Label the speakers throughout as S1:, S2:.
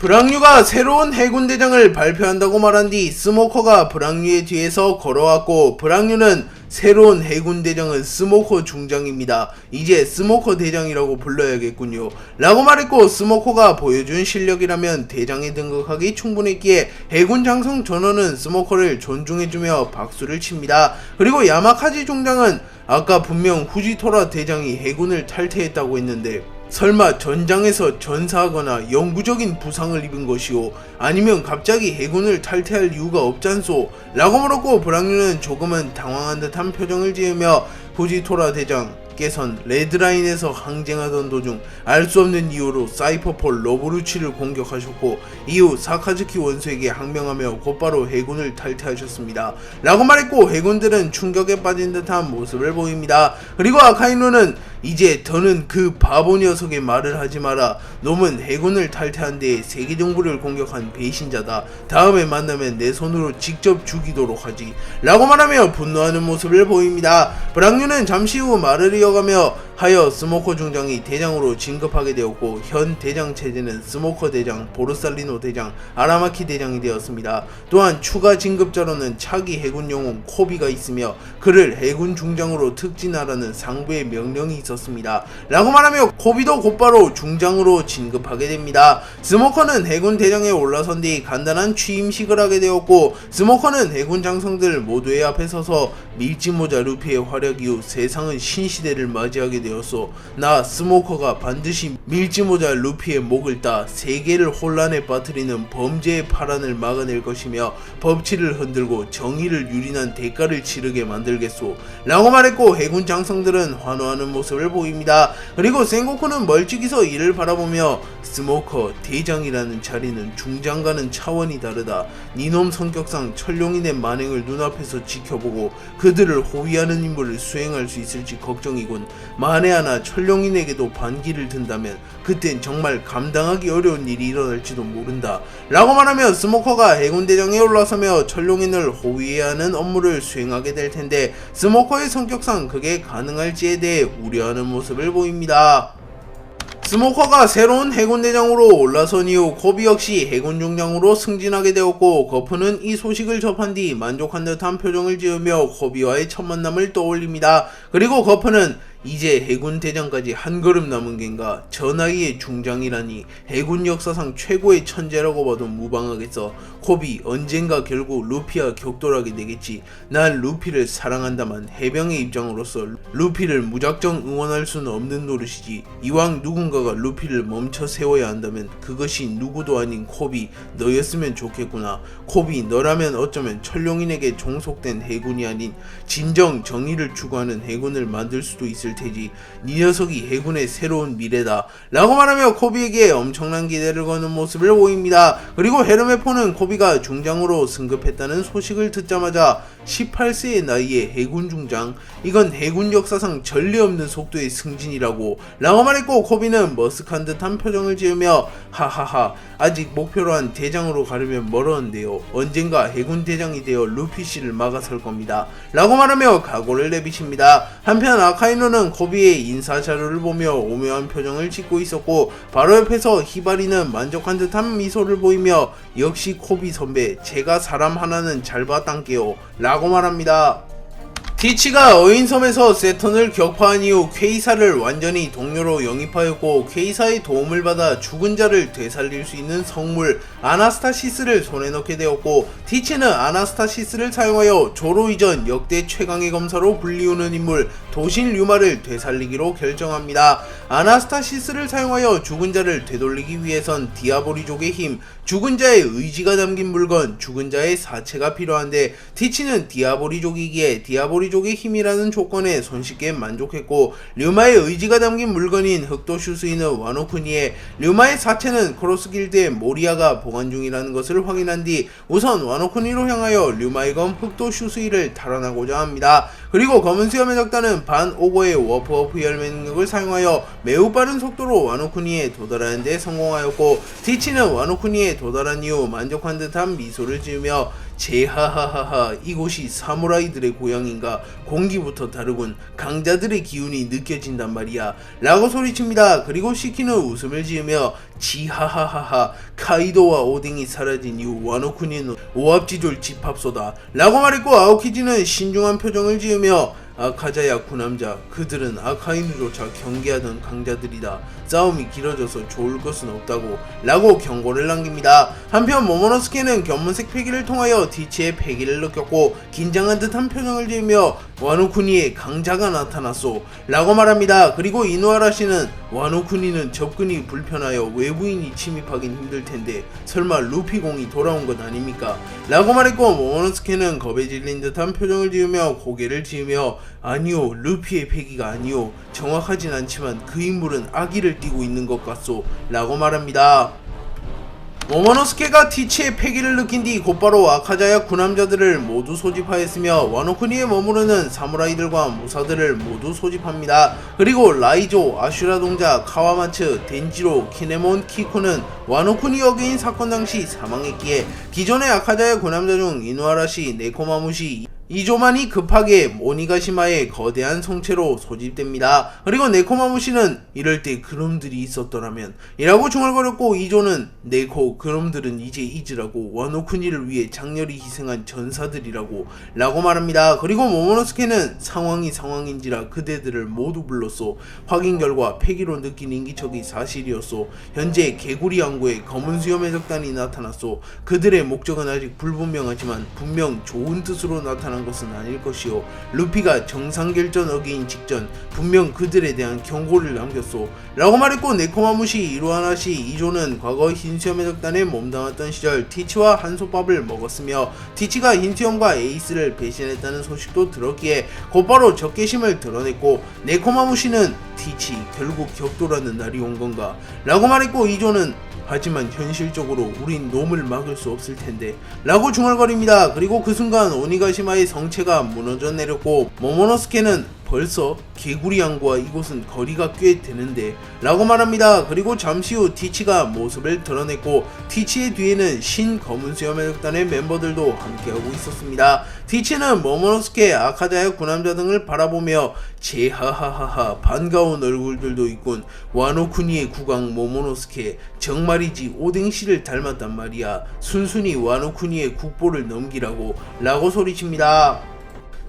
S1: 브랑뉴가 새로운 해군 대장을 발표한다고 말한 뒤 스모커가 브랑뉴의 뒤에서 걸어왔고, 브랑뉴는 새로운 해군 대장은 스모커 중장입니다. 이제 스모커 대장이라고 불러야겠군요. 라고 말했고, 스모커가 보여준 실력이라면 대장에 등극하기 충분했기에 해군 장성 전원은 스모커를 존중해주며 박수를 칩니다. 그리고 야마카지 중장은 아까 분명 후지토라 대장이 해군을 탈퇴했다고 했는데, 설마 전장에서 전사하거나 영구적인 부상을 입은 것이오? 아니면 갑자기 해군을 탈퇴할 이유가 없잖소? 라고 물었고, 브랑뉴는 조금은 당황한 듯한 표정을 지으며 후지토라 대장께선 레드라인에서 항쟁하던 도중 알 수 없는 이유로 사이퍼폴 러브루치를 공격하셨고, 이후 사카즈키 원수에게 항명하며 곧바로 해군을 탈퇴하셨습니다. 라고 말했고, 해군들은 충격에 빠진 듯한 모습을 보입니다. 그리고 아카이누는 이제 더는 그 바보 녀석의 말을 하지 마라. 놈은 해군을 탈퇴한 뒤에 세계 정부를 공격한 배신자다. 다음에 만나면 내 손으로 직접 죽이도록 하지. 라고 말하며 분노하는 모습을 보입니다. 브랑뉴는 잠시 후 말을 이어가며 하여 스모커 중장이 대장으로 진급하게 되었고, 현 대장 체제는 스모커 대장, 보르살리노 대장, 아라마키 대장이 되었습니다. 또한 추가 진급자로는 차기 해군 영웅 코비가 있으며 그를 해군 중장으로 특진하라는 상부의 명령이 있었습니다. 라고 말하며 코비도 곧바로 중장으로 진급하게 됩니다. 스모커는 해군 대장에 올라선 뒤 간단한 취임식을 하게 되었고, 스모커는 해군 장성들 모두의 앞에 서서 밀짚모자 루피의 활약 이후 세상은 신시대를 맞이하게 되었소. 나 스모커가 반드시 밀짚모자 루피의 목을 따 세계를 혼란에 빠뜨리는 범죄의 파란을 막아낼 것이며 법치를 흔들고 정의를 유린한 대가를 치르게 만들겠소. 라고 말했고, 해군 장성들은 환호하는 모습을 보입니다. 그리고 센고쿠는 멀찍이서 이를 바라보며 스모커 대장이라는 자리는 중장과는 차원이 다르다. 니놈 성격상 천룡인의 만행을 눈앞에서 지켜보고 그들을 호위하는 임무를 수행할 수 있을지 걱정이군. 만에 하나 천룡인에게도 반기를 든다면 그땐 정말 감당하기 어려운 일이 일어날지도 모른다. 라고 말하며 스모커가 해군대장에 올라서며 천룡인을 호위해야 하는 업무를 수행하게 될 텐데, 스모커의 성격상 그게 가능할지에 대해 우려하는 모습을 보입니다. 스모커가 새로운 해군대장으로 올라선 이후 코비 역시 해군중장으로 승진하게 되었고, 거프는 이 소식을 접한 뒤 만족한 듯한 표정을 지으며 코비와의 첫 만남을 떠올립니다. 그리고 거프는 이제 해군 대장까지 한 걸음 남은 겐가? 저 나이의 중장이라니 해군 역사상 최고의 천재라고 봐도 무방하겠어. 코비, 언젠가 결국 루피와 격돌하게 되겠지. 난 루피를 사랑한다만 해병의 입장으로서 루피를 무작정 응원할 수는 없는 노릇이지. 이왕 누군가가 루피를 멈춰 세워야 한다면 그것이 누구도 아닌 코비, 너였으면 좋겠구나. 코비, 너라면 어쩌면 천룡인에게 종속된 해군이 아닌 진정 정의를 추구하는 해군을 만들 수도 있을 테지. 네 녀석이 해군의 새로운 미래다. 라고 말하며 코비에게 엄청난 기대를 거는 모습을 보입니다. 그리고 헤르메포는 코비가 중장으로 승급했다는 소식을 듣자마자 18세의 나이에 해군 중장? 이건 해군 역사상 전례 없는 속도의 승진이라고 라고 말했고, 코비는 머쓱한 듯한 표정을 지으며 하하하, 아직 목표로 한 대장으로 가려면 멀었는데요. 언젠가 해군 대장이 되어 루피씨를 막아설 겁니다. 라고 말하며 각오를 내비칩니다. 한편 아카이노는 코비의 인사자료를 보며 오묘한 표정을 짓고 있었고, 바로 옆에서 히바리는 만족한 듯한 미소를 보이며 역시 코비 선배, 제가 사람 하나는 잘 봤단게요 라고 말합니다. 티치가 어인섬에서 세턴을 격파한 이후 퀘이사를 완전히 동료로 영입하였고, 퀘이사의 도움을 받아 죽은 자를 되살릴 수 있는 성물 아나스타시스를 손에 넣게 되었고, 티치는 아나스타시스를 사용하여 조로 이전 역대 최강의 검사로 불리우는 인물 도신 류마를 되살리기로 결정합니다. 아나스타시스를 사용하여 죽은 자를 되돌리기 위해선 디아보리족의 힘, 죽은 자의 의지가 담긴 물건, 죽은 자의 사체가 필요한데, 티치는 디아보리족이기에 디아보리족의 힘이라는 조건에 손쉽게 만족했고, 류마의 의지가 담긴 물건인 흑도 슈스이는 와노쿠니에, 류마의 사체는 크로스길드의 모리아가 보관 중이라는 것을 확인한 뒤 우선 와노쿠니로 향하여 류마의 검 흑도 슈스이를 탈환하고자 합니다. 그리고 검은 수염의 적단은 반 오거의 워프워프 열매 능력을 사용하여 매우 빠른 속도로 와노쿠니에 도달하는 데 성공하였고, 티치는 와노쿠니에 도달한 이후 만족한 듯한 미소를 지으며 제하하하하, 이곳이 사무라이들의 고향인가? 공기부터 다르군. 강자들의 기운이 느껴진단 말이야 라고 소리칩니다. 그리고 시키는 웃음을 지으며 지하하하하, 카이도와 오뎅이 사라진 이후 와노쿠니는 오합지졸 집합소다 라고 말했고, 아오키지는 신중한 표정을 지으며 아카자야 구남자, 그들은 아카이누조차 경계하던 강자들이다. 싸움이 길어져서 좋을 것은 없다고 라고 경고를 남깁니다. 한편 모모노스케는 견문색 패기를 통하여 티치의 패기를 느꼈고 긴장한 듯한 표정을 지으며 와노쿠니의 강자가 나타났소 라고 말합니다. 그리고 이누아라씨는 와노쿠니는 접근이 불편하여 외부인이 침입하긴 힘들텐데 설마 루피공이 돌아온 것 아닙니까? 라고 말했고, 모모노스케는 겁에 질린 듯한 표정을 지으며 고개를 지으며 아니요, 루피의 패기가 아니요, 정확하진 않지만 그 인물은 아기를 띠고 있는 것 같소 라고 말합니다. 모모노스케가 티치의 패기를 느낀 뒤 곧바로 아카자야 구남자들을 모두 소집하였으며 와노쿠니에 머무르는 사무라이들과 무사들을 모두 소집합니다. 그리고 라이조, 아슈라 동자, 카와마츠, 덴지로, 키네몬, 키코는 와노쿠니 어게인 사건 당시 사망했기에 기존의 아카자야 구남자 중 이누아라시, 네코마무시, 이조만이 급하게 오니가시마의 거대한 성체로 소집됩니다. 그리고 네코마무시는 이럴 때 그놈들이 있었더라면 이라고 중얼거렸고, 이조는 네코, 그놈들은 이제 잊으라고, 와노쿠니를 위해 장렬히 희생한 전사들이라고 라고 말합니다. 그리고 모모노스케는 상황이 상황인지라 그대들을 모두 불렀소. 확인 결과 패기로 느낀 인기척이 사실이었소. 현재 개구리 항구에 검은 수염의 적단이 나타났소. 그들의 목적은 아직 불분명하지만 분명 좋은 뜻으로 나타난 것은 아닐 것이요, 루피가 정상결전 어기인 직전 분명 그들에 대한 경고를 남겼소 라고 말했고, 네코마무시, 이루하나시, 이조는 과거 흰수염의 적단에 몸담았던 시절 티치와 한솥밥을 먹었으며 티치가 흰수염과 에이스를 배신했다는 소식도 들었기에 곧바로 적개심을 드러냈고, 네코마무시는 티치, 결국 격돌하는 날이 온 건가? 라고 말했고, 이조는 하지만 현실적으로 우린 놈을 막을 수 없을 텐데 라고 중얼거립니다. 그리고 그 순간 오니가시마의 성체가 무너져 내렸고, 모모노스케는 벌써 개구리 항구와 이곳은 거리가 꽤 되는데 라고 말합니다. 그리고 잠시 후 티치가 모습을 드러냈고, 티치의 뒤에는 신 검은 수염의 적단의 멤버들도 함께하고 있었습니다. 티치는 모모노스케, 아카자야 구남자 등을 바라보며 제하하하하, 반가운 얼굴들도 있군. 와노쿠니의 국왕 모모노스케, 정말이지 오뎅씨를 닮았단 말이야. 순순히 와노쿠니의 국보를 넘기라고 라고 소리칩니다.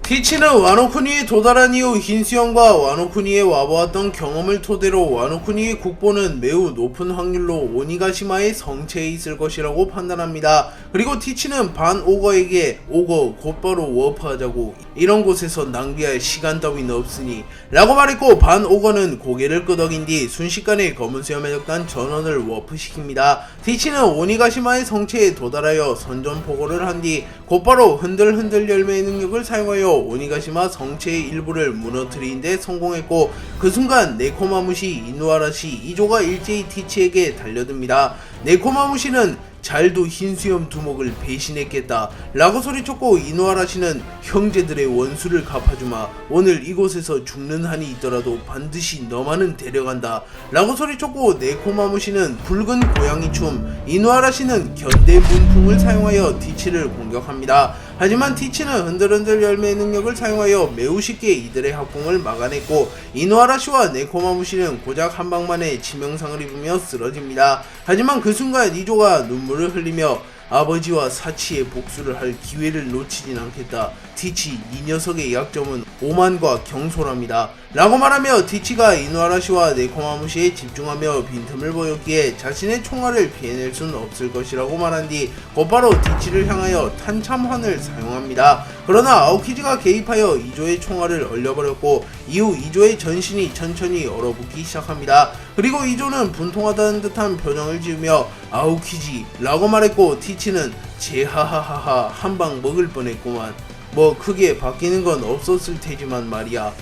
S1: 티치는 와노쿠니에 도달한 이후 흰수염과 와노쿠니에 와보았던 경험을 토대로 와노쿠니의 국보는 매우 높은 확률로 오니가시마의 성체에 있을 것이라고 판단합니다. 그리고 티치는 반 오거에게 오거 곧바로 워프하자고, 이런 곳에서 낭비할 시간 따위는 없으니 라고 말했고, 반 오거는 고개를 끄덕인 뒤 순식간에 검은 수염의 적단 전원을 워프시킵니다. 티치는 오니가시마의 성체에 도달하여 선전포고를 한 뒤 곧바로 흔들흔들 열매의 능력을 사용하여 오니가시마 성체의 일부를 무너뜨리는 데 성공했고, 그 순간 네코마무시, 이누아라시, 이조가 일제히 티치에게 달려듭니다. 네코마무시는 잘도 흰수염 두목을 배신했겠다 라고 소리쳤고, 이누아라시는 형제들의 원수를 갚아주마. 오늘 이곳에서 죽는 한이 있더라도 반드시 너만은 데려간다 라고 소리쳤고, 네코마무시는 붉은 고양이 춤, 이누아라시는 견대 문풍을 사용하여 티치를 공격합니다. 하지만 티치는 흔들흔들 열매의 능력을 사용하여 매우 쉽게 이들의 합공을 막아냈고, 이누아라시와 네코마무시는 고작 한 방만에 치명상을 입으며 쓰러집니다. 하지만 그 순간 이조가 눈물을 흘리며 아버지와 사치의 복수를 할 기회를 놓치진 않겠다. 티치, 이 녀석의 약점은 오만과 경솔합니다 라고 말하며 티치가 이누아라시와 네코마무시에 집중하며 빈틈을 보였기에 자신의 총알을 피해낼 수는 없을 것이라고 말한 뒤 곧바로 티치를 향하여 탄참환을 사용합니다. 그러나 아오키지가 개입하여 이조의 총알을 얼려버렸고, 이후 이조의 전신이 천천히 얼어붙기 시작합니다. 그리고 이조는 분통하다는 듯한 표정을 지으며 아오키지 라고 말했고, 티치는 제하하하하, 한방 먹을 뻔했구만. 뭐 크게 바뀌는 건 없었을 테지만 말이야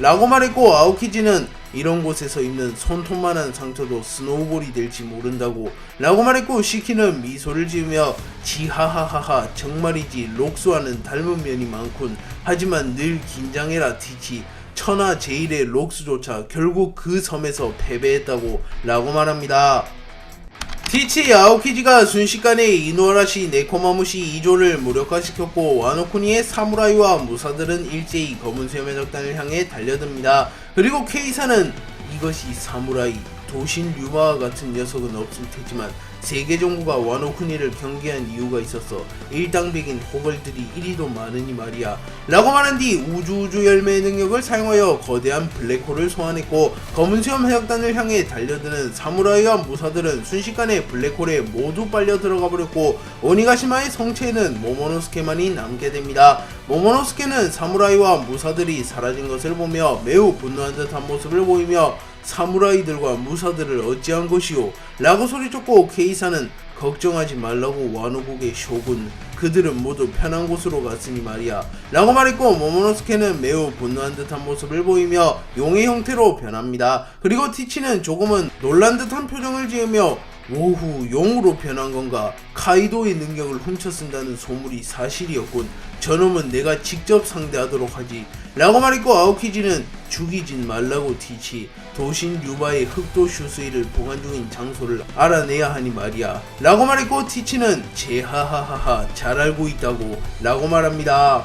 S1: 라고 말했고, 아오키지는 이런 곳에서 입는 손톱만한 상처도 스노우볼이 될지 모른다고 라고 말했고, 시키는 미소를 지으며 지하하하하 정말이지 록스와는 닮은 면이 많군. 하지만 늘 긴장해라 티치. 천하 제일의 록스조차 결국 그 섬에서 패배했다고 라고 말합니다. 티치 아오키지가 순식간에 이누아라시 네코마무시 2조를 무력화시켰고, 와노쿠니의 사무라이와 무사들은 일제히 검은 수염 해적단을 향해 달려듭니다. 그리고 케이사는 이것이 사무라이 도신 류마와 같은 녀석은 없을 테지만 세계 정부가 와노쿠니를 경계한 이유가 있었어. 일당백인 호걸들이 이리도 많으니 말이야 라고 말한 뒤 우주 열매의 능력을 사용하여 거대한 블랙홀을 소환했고, 검은 수염 해적단을 향해 달려드는 사무라이와 무사들은 순식간에 블랙홀에 모두 빨려 들어가 버렸고, 오니가시마의 성체에는 모모노스케만이 남게 됩니다. 모모노스케는 사무라이와 무사들이 사라진 것을 보며 매우 분노한 듯한 모습을 보이며 사무라이들과 무사들을 어찌한 것이오? 라고 소리쳤고, 케이사는 걱정하지 말라고 와노국의 쇼군, 그들은 모두 편한 곳으로 갔으니 말이야 라고 말했고, 모모노스케는 매우 분노한 듯한 모습을 보이며 용의 형태로 변합니다. 그리고 티치는 조금은 놀란 듯한 표정을 지으며 오후 용으로 변한 건가? 카이도의 능력을 훔쳐 쓴다는 소문이 사실이었군. 저놈은 내가 직접 상대하도록 하지 라고 말했고, 아오키지는 죽이진 말라고 티치. 도신 류바의 흑도 슈스이를 보관 중인 장소를 알아내야 하니 말이야 라고 말했고, 티치는 제하하하하 잘 알고 있다고 라고 말합니다.